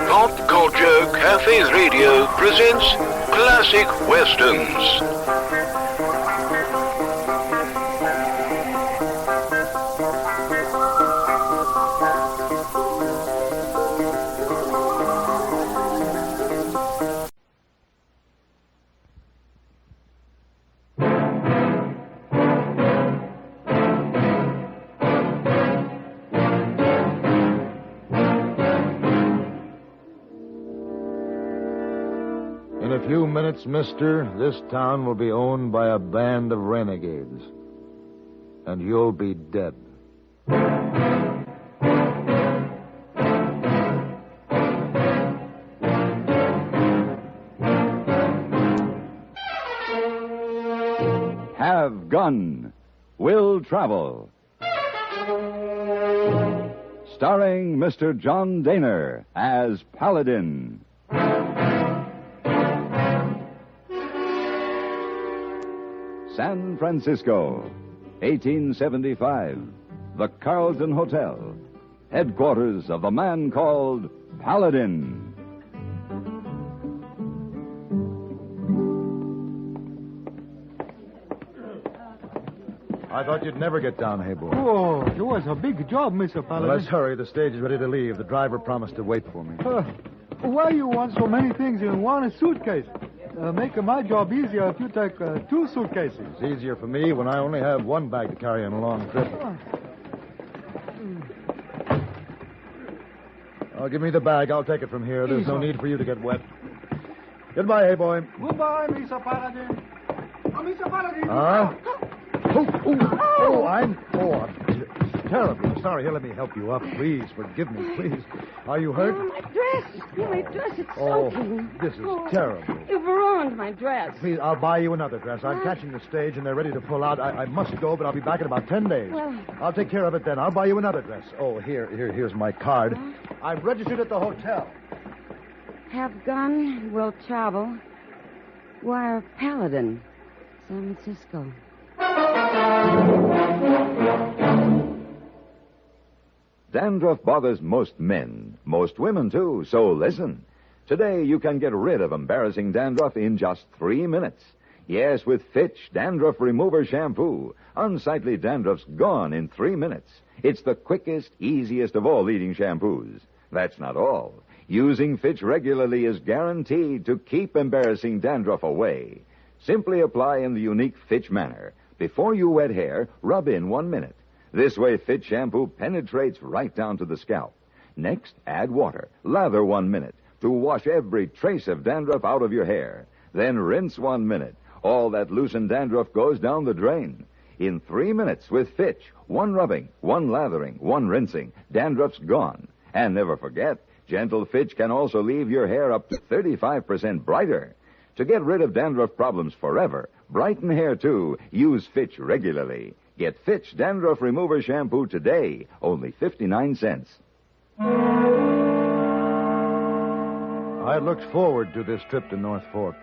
Pop Culture Cafe Radio presents Classic Westerns. In a few minutes, mister, this town will be owned by a band of renegades. And you'll be dead. Have Gun, Will Travel. Starring Mr. John Daner as Paladin. San Francisco, 1875. The Carlton Hotel, headquarters of the man called Paladin. I thought you'd never get down, hey boy. Oh, it was a big job, Mr. Paladin. Let's hurry. The stage is ready to leave. The driver promised to wait for me. Why you want so many things in one suitcase? Make my job easier if you take 2 suitcases. It's easier for me when I only have one bag to carry on a long trip. Oh, give me the bag. I'll take it from here. There's no need for you to get wet. Goodbye, hey boy. Goodbye, Mr. Paladin. Oh, Mr. Paladin. I'm terribly sorry. Here, let me help you up. Please, forgive me, please. Are you hurt? Oh, my dress. It's soaking. This is terrible. You've ruined my dress. Please, I'll buy you another dress. I'm catching the stage, and they're ready to pull out. I must go, but I'll be back in about 10 days. Well... I'll take care of it then. I'll buy you another dress. Oh, here's my card. I'm registered at the hotel. Have Gun, Will Travel. Wire Paladin, San Francisco. Dandruff bothers most men, most women too, so listen. Today you can get rid of embarrassing dandruff in just 3 minutes. Yes, with Fitch Dandruff Remover Shampoo. Unsightly dandruff's gone in 3 minutes. It's the quickest, easiest of all leading shampoos. That's not all. Using Fitch regularly is guaranteed to keep embarrassing dandruff away. Simply apply in the unique Fitch manner. Before you wet hair, rub in 1 minute. This way, Fitch shampoo penetrates right down to the scalp. Next, add water. Lather 1 minute to wash every trace of dandruff out of your hair. Then rinse 1 minute. All that loosened dandruff goes down the drain. In 3 minutes with Fitch, 1 rubbing, 1 lathering, 1 rinsing, dandruff's gone. And never forget, gentle Fitch can also leave your hair up to 35% brighter. To get rid of dandruff problems forever, brighten hair too, use Fitch regularly. Get Fitch Dandruff Remover Shampoo today, only 59 cents. I had looked forward to this trip to North Fork.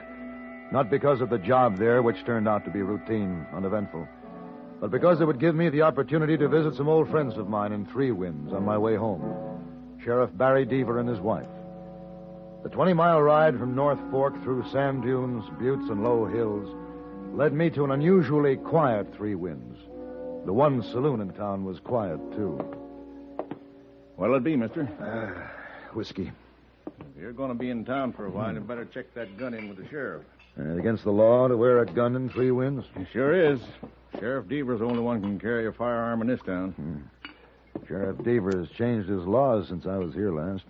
Not because of the job there, which turned out to be routine, uneventful, but because it would give me the opportunity to visit some old friends of mine in Three Winds on my way home. Sheriff Barry Deaver and his wife. The 20-mile ride from North Fork through sand dunes, buttes, and low hills led me to an unusually quiet Three Winds. The one saloon in town was quiet, too. What'll it be, mister? Whiskey. If you're going to be in town for a while, you better check that gun in with the sheriff. Against the law to wear a gun in Three Winds? It sure is. Sheriff Deaver's the only one who can carry a firearm in this town. Sheriff Deaver has changed his laws since I was here last.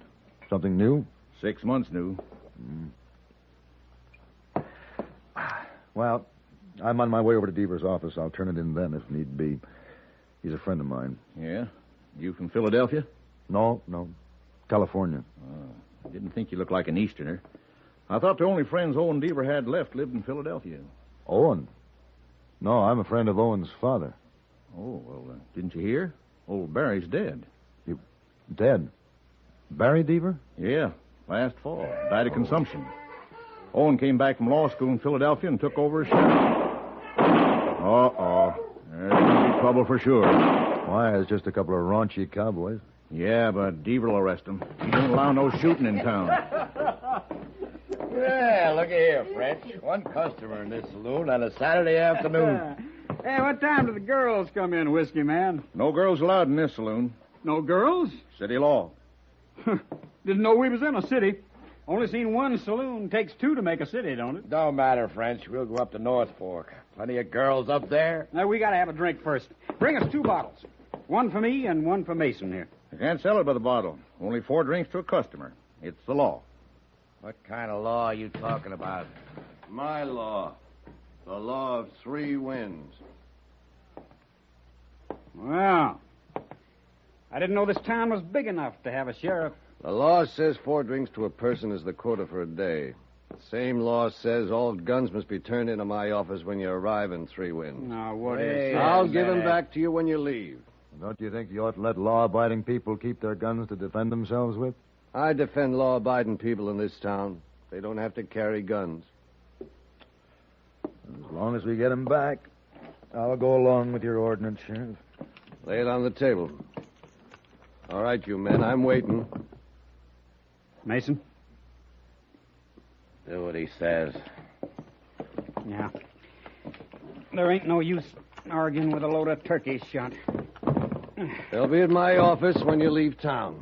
Something new? 6 months new. Well, I'm on my way over to Deaver's office. I'll turn it in then if need be. He's a friend of mine. Yeah? You from Philadelphia? No. California. I didn't think you looked like an Easterner. I thought the only friends Owen Deaver had left lived in Philadelphia. Owen? No, I'm a friend of Owen's father. Oh, well, didn't you hear? Old Barry's dead. You dead? Barry Deaver? Yeah, last fall. Died of consumption. Owen came back from law school in Philadelphia and took over as sheriff. Uh-oh. There's going to be trouble for sure. Why, it's just a couple of raunchy cowboys. Yeah, but Deaver will arrest him. He don't allow no shooting in town. Yeah, look here, French. One customer in this saloon on a Saturday afternoon. Hey, what time do the girls come in, Whiskey Man? No girls allowed in this saloon. No girls? City law. Didn't know we was in a city. Only seen one saloon. Takes two to make a city, don't it? Don't matter, French. We'll go up to North Fork. Plenty of girls up there. Now, we got to have a drink first. Bring us 2 bottles. One for me and one for Mason here. I can't sell it by the bottle. Only 4 drinks to a customer. It's the law. What kind of law are you talking about? My law. The law of 3 winds. Well, I didn't know this town was big enough to have a sheriff. The law says 4 drinks to a person is the quota for a day. The same law says all guns must be turned into my office when you arrive in 3 winds. Now, what Hey, is... I'll give them back to you when you leave. Don't you think you ought to let law-abiding people keep their guns to defend themselves with? I defend law-abiding people in this town. They don't have to carry guns. As long as we get them back, I'll go along with your ordinance, Sheriff. Lay it on the table. All right, you men, I'm waiting. Mason? Do what he says. Yeah. There ain't no use arguing with a load of turkey shot. They'll be at my office when you leave town.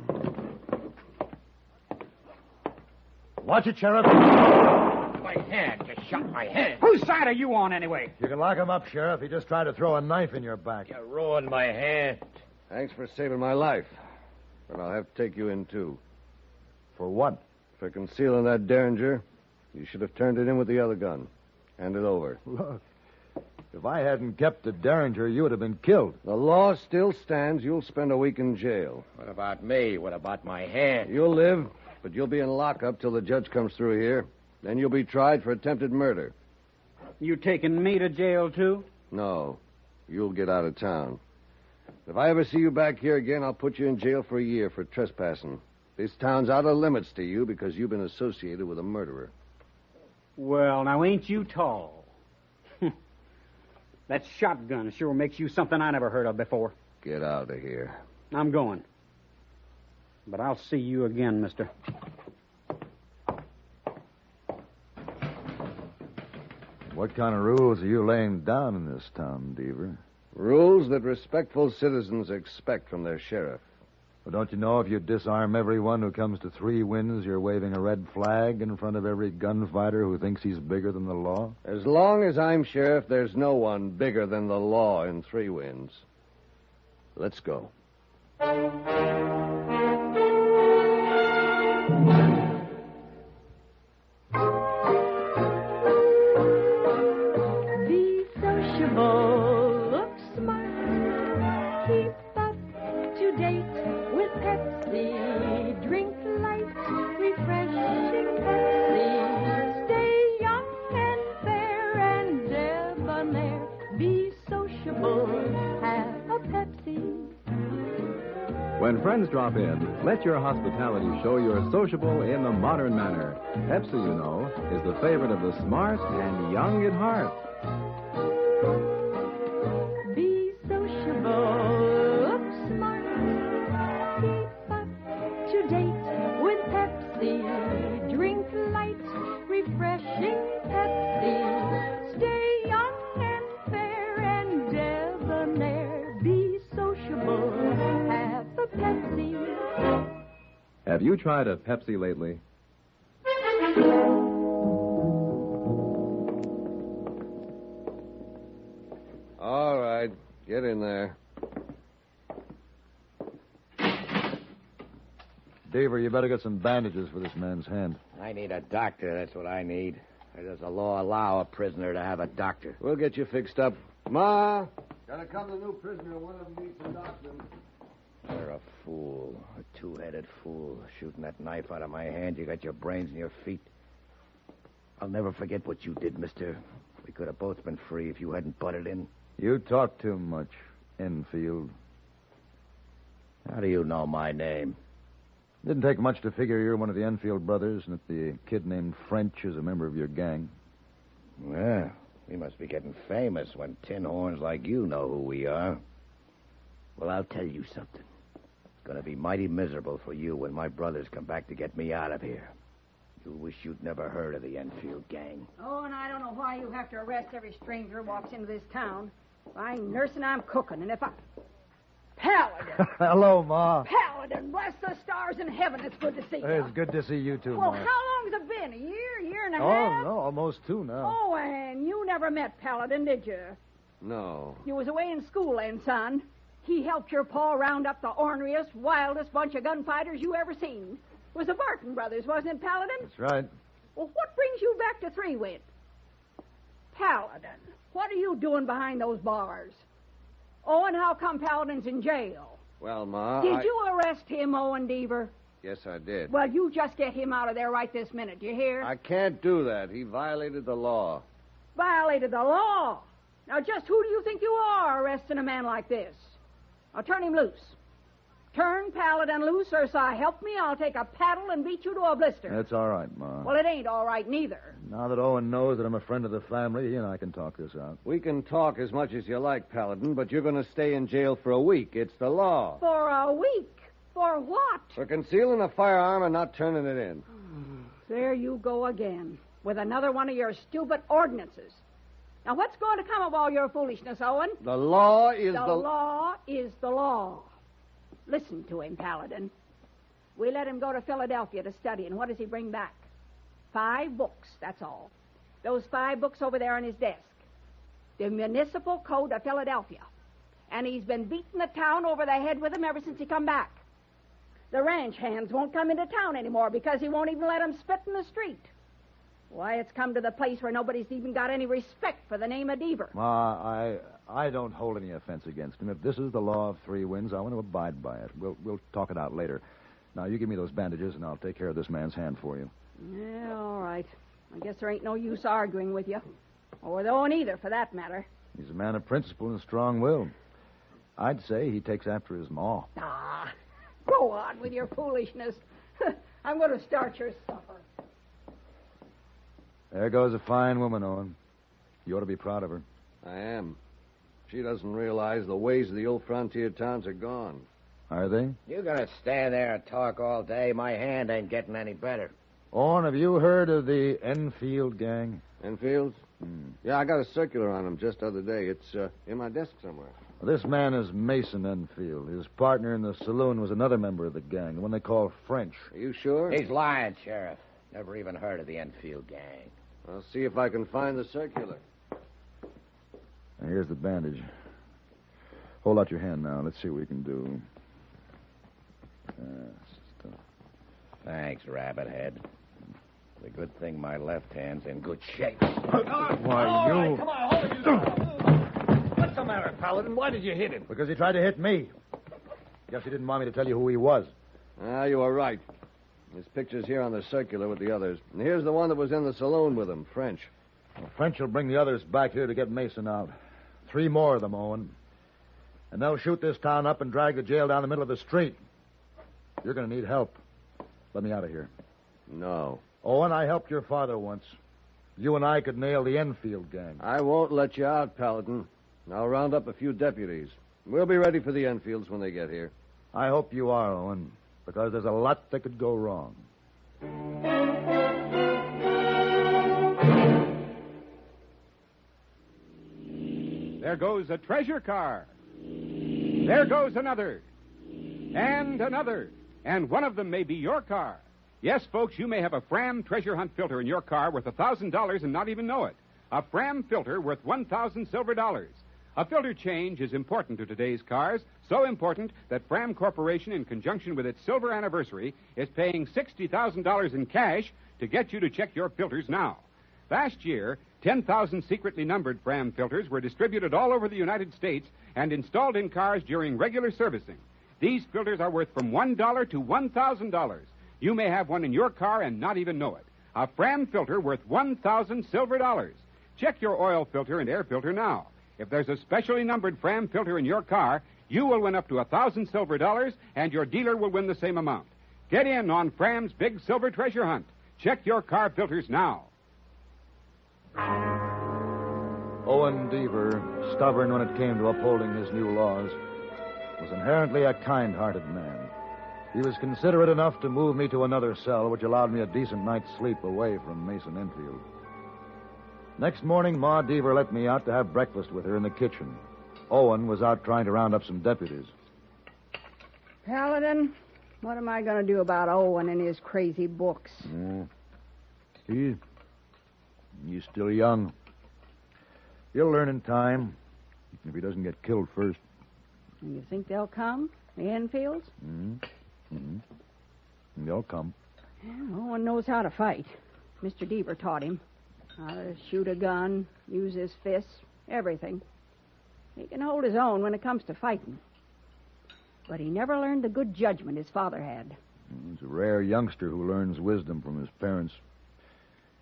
Watch it, Sheriff. My hand. You shot my hand. Whose side are you on, anyway? You can lock him up, Sheriff. He just tried to throw a knife in your back. You ruined my hand. Thanks for saving my life. But I'll have to take you in, too. For what? For concealing that Derringer, you should have turned it in with the other gun. Hand it over. Look, if I hadn't kept the Derringer, you would have been killed. The law still stands. You'll spend a week in jail. What about me? What about my hand? You'll live, but you'll be in lockup till the judge comes through here. Then you'll be tried for attempted murder. You taking me to jail, too? No, you'll get out of town. If I ever see you back here again, I'll put you in jail for a year for trespassing. This town's out of limits to you because you've been associated with a murderer. Well, now, ain't you tall? That shotgun sure makes you something I never heard of before. Get out of here. I'm going. But I'll see you again, mister. What kind of rules are you laying down in this town, Deaver? Rules that respectful citizens expect from their sheriff. Well, don't you know if you disarm everyone who comes to 3 winds, you're waving a red flag in front of every gunfighter who thinks he's bigger than the law? As long as I'm sheriff, there's no one bigger than the law in 3 winds. Let's go. Be sociable, look smart, keep up to date with Pepsi, drink light, refreshing Pepsi, stay young and fair and debonair, be sociable, have a Pepsi. When friends drop in, let your hospitality show you're sociable in the modern manner. Pepsi, you know, is the favorite of the smart and young at heart. Be sociable, look smart, keep up to date with Pepsi, drink light, refreshing Pepsi, stay young and fair and debonair, be sociable, have a Pepsi. Have you tried a Pepsi lately? All right, get in there. Deaver, you better get some bandages for this man's hand. I need a doctor. That's what I need. Does the law allow a prisoner to have a doctor? We'll get you fixed up. Ma, gotta come the new prisoner. One of them needs some doctoring. You're a fool. A two-headed fool. Shooting that knife out of my hand, you got your brains in your feet. I'll never forget what you did, mister. We could have both been free if you hadn't butted in. You talk too much, Enfield. How do you know my name? Didn't take much to figure you're one of the Enfield brothers and that the kid named French is a member of your gang. Well, we must be getting famous when tin horns like you know who we are. Well, I'll tell you something. Gonna be mighty miserable for you when my brothers come back to get me out of here. You'll wish you'd never heard of the Enfield gang. Oh, and I don't know why you have to arrest every stranger who walks into this town. I'm nursing, I'm cooking, and if I... Paladin! Hello, Ma. Paladin, bless the stars in heaven, it's good to see you. It's good to see you, too, Well, Ma. how long's it been? A year and a half? Oh, no, almost 2 now. Oh, and you never met Paladin, did you? No. You was away in school then, son. He helped your pa round up the orneriest, wildest bunch of gunfighters you ever seen. It was the Barton brothers, wasn't it, Paladin? That's right. Well, what brings you back to Three-Wit? Paladin, what are you doing behind those bars? Oh, and how come Paladin's in jail? Well, Ma, Did you arrest him, Owen Deaver? Yes, I did. Well, you just get him out of there right this minute, do you hear? I can't do that. He violated the law. Violated the law. Now, just who do you think you are arresting a man like this? Now, turn him loose. Turn Paladin loose, or so help me, I'll take a paddle and beat you to a blister. That's all right, Ma. Well, it ain't all right, neither. Now that Owen knows that I'm a friend of the family, he and I can talk this out. We can talk as much as you like, Paladin, but you're going to stay in jail for a week. It's the law. For a week? For what? For concealing a firearm and not turning it in. There you go again, with another one of your stupid ordinances. Now, what's going to come of all your foolishness, Owen? The law is The law is the law. Listen to him, Paladin. We let him go to Philadelphia to study, and what does he bring back? 5 books, that's all. Those 5 books over there on his desk. The Municipal Code of Philadelphia. And he's been beating the town over the head with them ever since he come back. The ranch hands won't come into town anymore because he won't even let them spit in the street. Why, it's come to the place where nobody's even got any respect for the name of Deaver. Ma, I don't hold any offense against him. If this is the law of 3 winds, I want to abide by it. We'll talk it out later. Now, you give me those bandages, and I'll take care of this man's hand for you. Yeah, all right. I guess there ain't no use arguing with you. Or with Owen either, for that matter. He's a man of principle and strong will. I'd say he takes after his ma. Ah, go on with your foolishness. I'm going to start your supper. There goes a fine woman, Owen. You ought to be proud of her. I am. She doesn't realize the ways of the old frontier towns are gone. Are they? You're gonna stand there and talk all day. My hand ain't getting any better. Owen, have you heard of the Enfield gang? Enfields? Yeah, I got a circular on them just the other day. It's in my desk somewhere. Well, this man is Mason Enfield. His partner in the saloon was another member of the gang, the one they call French. Are you sure? He's lying, Sheriff. Never even heard of the Enfield gang. I'll see if I can find the circular. Now, here's the bandage. Hold out your hand now. Let's see what we can do. Thanks, Rabbit Head. The good thing my left hand's in good shape. Why, you... Come on, hold it. What's the matter, Paladin? Why did you hit him? Because he tried to hit me. Guess he didn't want me to tell you who he was. Ah, you were right. His picture's here on the circular with the others. And here's the one that was in the saloon with him, French. Well, French will bring the others back here to get Mason out. 3 more of them, Owen. And they'll shoot this town up and drag the jail down the middle of the street. You're going to need help. Let me out of here. No. Owen, I helped your father once. You and I could nail the Enfield gang. I won't let you out, Paladin. I'll round up a few deputies. We'll be ready for the Enfields when they get here. I hope you are, Owen, because there's a lot that could go wrong. There goes a treasure car. There goes another. And another. And one of them may be your car. Yes, folks, you may have a Fram treasure hunt filter in your car worth $1,000 and not even know it. A Fram filter worth 1,000 silver dollars. A filter change is important to today's cars, so important that Fram Corporation, in conjunction with its silver anniversary, is paying $60,000 in cash to get you to check your filters now. Last year, 10,000 secretly numbered Fram filters were distributed all over the United States and installed in cars during regular servicing. These filters are worth from $1 to $1,000. You may have one in your car and not even know it. A Fram filter worth 1,000 silver dollars. Check your oil filter and air filter now. If there's a specially numbered Fram filter in your car, you will win up to 1,000 silver dollars, and your dealer will win the same amount. Get in on Fram's big silver treasure hunt. Check your car filters now. Owen Deaver, stubborn when it came to upholding his new laws, was inherently a kind-hearted man. He was considerate enough to move me to another cell, which allowed me a decent night's sleep away from Mason Enfield. Next morning, Ma Deaver let me out to have breakfast with her in the kitchen. Owen was out trying to round up some deputies. Paladin, what am I going to do about Owen and his crazy books? He's still young. He'll learn in time, if he doesn't get killed first. And you think they'll come, the Enfields? They'll come. Yeah, Owen knows how to fight. Mr. Deaver taught him how to shoot a gun, use his fists, everything. He can hold his own when it comes to fighting. But he never learned the good judgment his father had. He's a rare youngster who learns wisdom from his parents.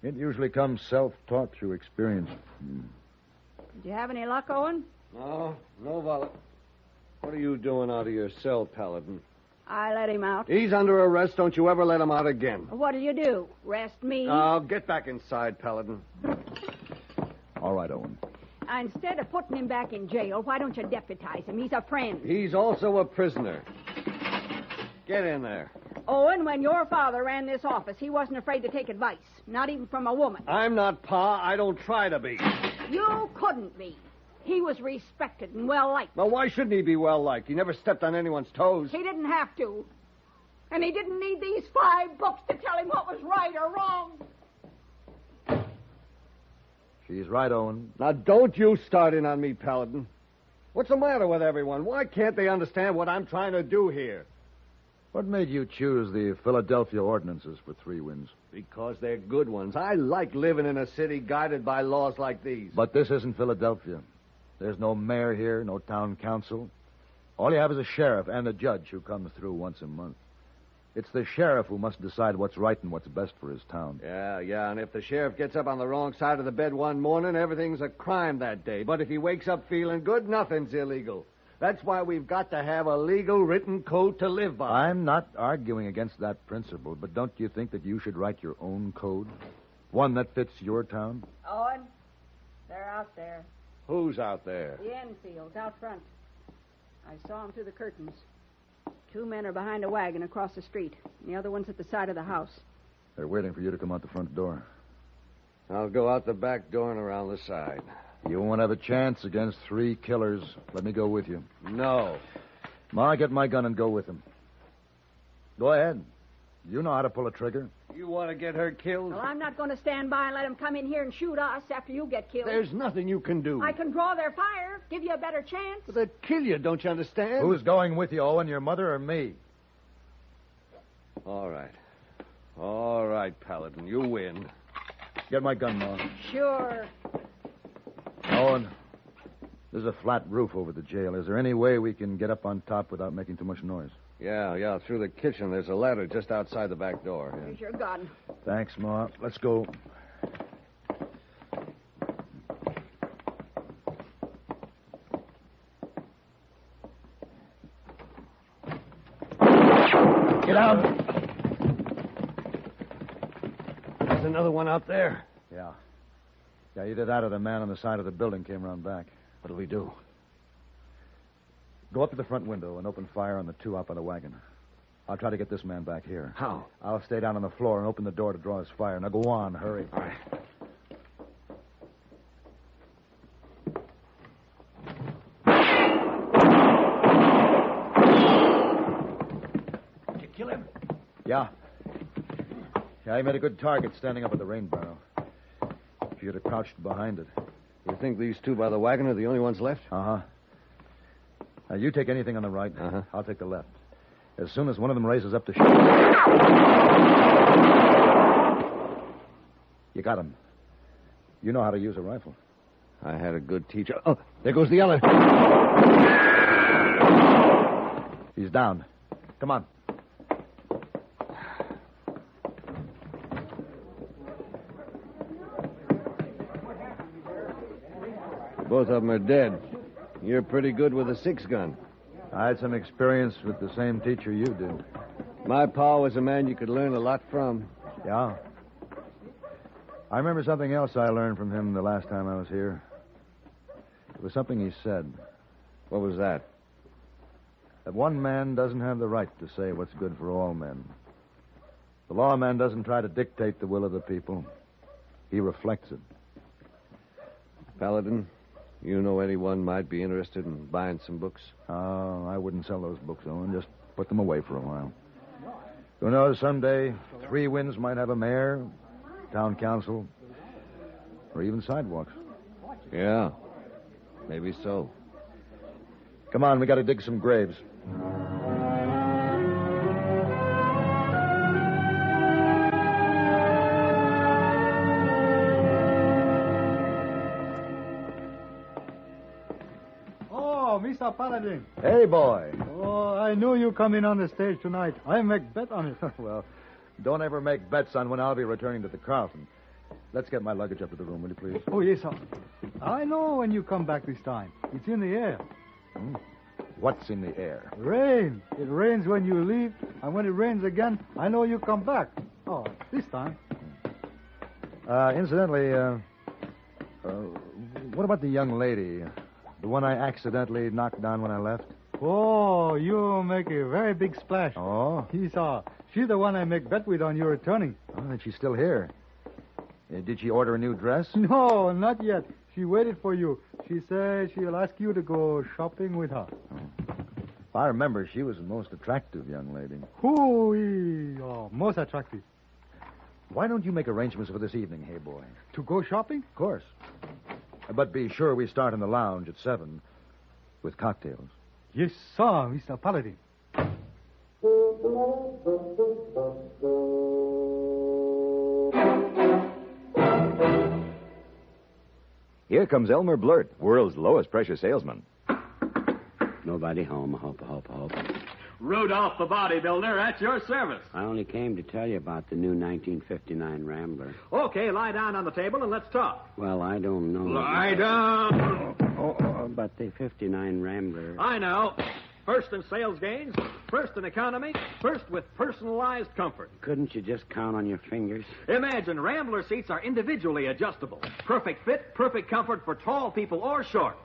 It usually comes self-taught through experience. Did you have any luck, Owen? No, Violet. What are you doing out of your cell, Paladin? I let him out. He's under arrest. Don't you ever let him out again. What did you do? Arrest me? Oh, get back inside, Paladin. All right, Owen. Instead of putting him back in jail, why don't you deputize him? He's a friend. He's also a prisoner. Get in there. Owen, when your father ran this office, he wasn't afraid to take advice, not even from a woman. I'm not Pa. I don't try to be. You couldn't be. He was respected and well-liked. Well, why shouldn't he be well-liked? He never stepped on anyone's toes. He didn't have to. And he didn't need these 5 books to tell him what was right or wrong. She's right, Owen. Now, don't you start in on me, Paladin. What's the matter with everyone? Why can't they understand what I'm trying to do here? What made you choose the Philadelphia ordinances for 3 Winds? Because they're good ones. I like living in a city guided by laws like these. But this isn't Philadelphia. There's no mayor here, no town council. All you have is a sheriff and a judge who comes through once a month. It's the sheriff who must decide what's right and what's best for his town. Yeah, and if the sheriff gets up on the wrong side of the bed one morning, everything's a crime that day. But if he wakes up feeling good, nothing's illegal. That's why we've got to have a legal written code to live by. I'm not arguing against that principle, but don't you think that you should write your own code? One that fits your town? Owen, they're out there. Who's out there? The Enfields, out front. I saw them through the curtains. 2 men are behind a wagon across the street, and the other one's at the side of the house. They're waiting for you to come out the front door. I'll go out the back door and around the side. You won't have a chance against 3 killers. Let me go with you. No. Ma, get my gun and go with them. Go ahead. You know how to pull a trigger. You want to get her killed? Well, I'm not going to stand by and let them come in here and shoot us after you get killed. There's nothing you can do. I can draw their fire, give you a better chance. But they'd kill you, don't you understand? Who's going with you, Owen, your mother or me? All right, Paladin, you win. Get my gun, Ma. Sure. Owen, there's a flat roof over the jail. Is there any way we can get up on top without making too much noise? Yeah, through the kitchen. There's a ladder just outside the back door. Here's your gun. Thanks, Ma. Let's go. Get down. There's another one out there. Yeah, either that or the man on the side of the building came around back. What'll we do? Go up to the front window and open fire on the 2 out by the wagon. I'll try to get this man back here. How? I'll stay down on the floor and open the door to draw his fire. Now go on, hurry. All right. Did you kill him? Yeah, he made a good target standing up at the rain barrel. If you'd have crouched behind it. You think these 2 by the wagon are the only ones left? Uh-huh. Now, you take anything on the right. Uh-huh. I'll take the left. As soon as one of them raises up to shoot. You got him. You know how to use a rifle. I had a good teacher. Oh, there goes the other. He's down. Come on. Both of them are dead. You're pretty good with a 6-gun. I had some experience with the same teacher you did. My pa was a man you could learn a lot from. Yeah. I remember something else I learned from him the last time I was here. It was something he said. What was that? that one man doesn't have the right to say what's good for all men. The lawman doesn't try to dictate the will of the people. He reflects it. Paladin, you know anyone might be interested in buying some books? Oh, I wouldn't sell those books, Owen. Just put them away for a while. Who knows, someday, Three Winds might have a mayor, town council, or even sidewalks. Yeah, maybe so. Come on, we got to dig some graves. Oh, Mr. Paladin. Hey, boy. Oh, I knew you come in on the stage tonight. I make bet on it. Well, don't ever make bets on when I'll be returning to the Carlton. Let's get my luggage up to the room, will you, please? Oh, yes, sir. I know when you come back this time. It's in the air. What's in the air? Rain. It rains when you leave, and when it rains again, I know you come back. Oh, this time. Incidentally, what about the young lady? The one I accidentally knocked down when I left? Oh, you make a very big splash. Oh? Yes, sir. She's the one I make bet with on your returning. Oh, and she's still here. Did she order a new dress? No, not yet. She waited for you. She said she'll ask you to go shopping with her. If I remember, she was the most attractive young lady. Oh, most attractive. Why don't you make arrangements for this evening, hey boy? To go shopping? Of course. But be sure we start in the lounge at 7 with cocktails. Yes, sir, Mr. Paladin. Here comes Elmer Blurt, world's lowest pressure salesman. Nobody home. Hope. Rudolph the bodybuilder, at your service. I only came to tell you about the new 1959 Rambler. Okay, lie down on the table and let's talk. Well, I don't know. Lie down. But the 59 Rambler. I know. First in sales gains, first in economy, first with personalized comfort. Couldn't you just count on your fingers? Imagine Rambler seats are individually adjustable. Perfect fit, perfect comfort for tall people or short.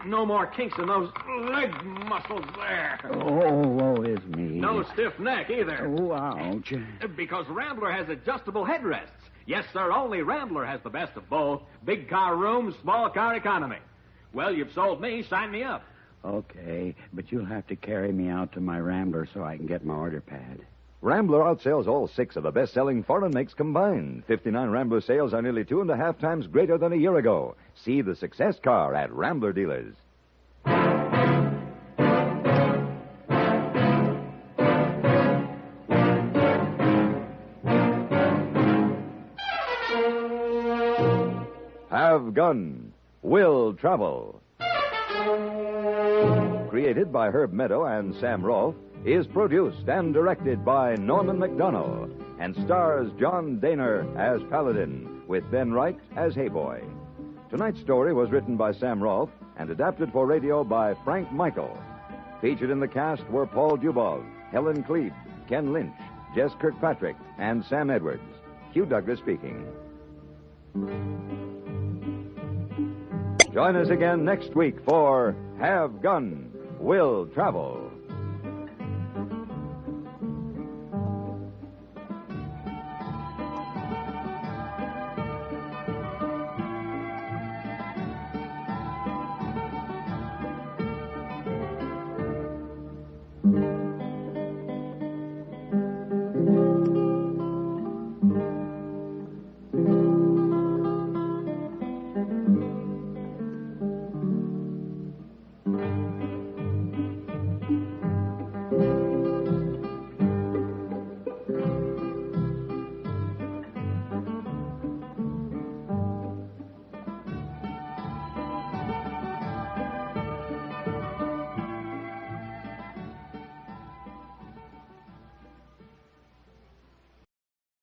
No more kinks in those leg muscles there. Oh, woe is me. No stiff neck either. Oh, ouch. Because Rambler has adjustable headrests. Yes, sir, only Rambler has the best of both. Big car room, small car economy. Well, you've sold me. Sign me up. Okay, but you'll have to carry me out to my Rambler so I can get my order pad. Rambler outsells all 6 of the best-selling foreign makes combined. 59 Rambler sales are nearly 2.5 times greater than a year ago. See the success car at Rambler dealers. Have Gun. Will Travel. Created by Herb Meadow and Sam Rolfe, is produced and directed by Norman McDonnell and stars John Daner as Paladin, with Ben Wright as Hayboy. Tonight's story was written by Sam Rolfe and adapted for radio by Frank Michael. Featured in the cast were Paul Dubov, Helen Klebe, Ken Lynch, Jess Kirkpatrick, and Sam Edwards. Hugh Douglas speaking. Join us again next week for Have Gun, Will Travel.